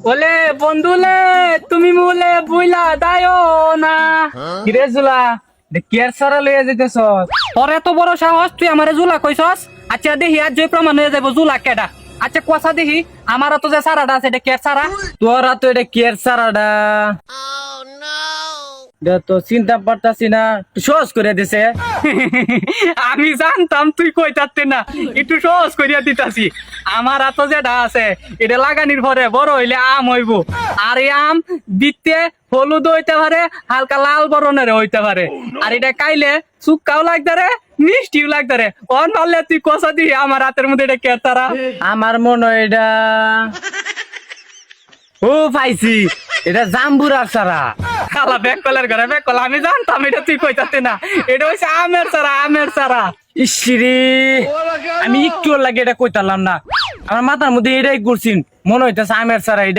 ওলে বন্ধুলে তুমি মুলে বুইলা দায়ও না কিরে জুলা কেয়ার সারা লইয়া যাইতেছ তোর এত বড় সাহস তুই আমারে জুলা কইছস আচ্ছা দেখি আজ যে প্রমাণ হয়ে যাবো জুলা কেডা আচ্ছা কথা দেখি আমার তো যে সারাটা আছে এটা কেয়ার সারা তোরা তো এটা কেয়ার সারাটা তো চিন্তা পারতাছি না সহজ করে দিছে আমি জানতাম তুই কইতাতে না একটু সহজ করিয়া দিতাছি আমার হাতে যেটা আছে এটা লাগানির পরে বড় হইলে আম হইব আর এই আম দিতে হলুদ হইতে পারে হালকা লাল বরণের হইতে পারে আর এটা খাইলে সুক্কাও লাগতে রে মিষ্টিও লাগতে রে অন পারলে তুই কষা দিই আমার হাতের মধ্যে এটা কেতারা আমার মনে হয় এটা ও পাইছি এটা জাম্বুরার সারা খালা ব্যাক কলার ঘরে ব্যাক কলা আমি জানতাম এটা তুই কইতাতে না এটা হইছে আমের সারা ইসিরে আমি একটু লাগে এটা কইতালাম না আমার মাথার মধ্যে এটাই ঘুরছিন মনে হইতেছে আমের সারা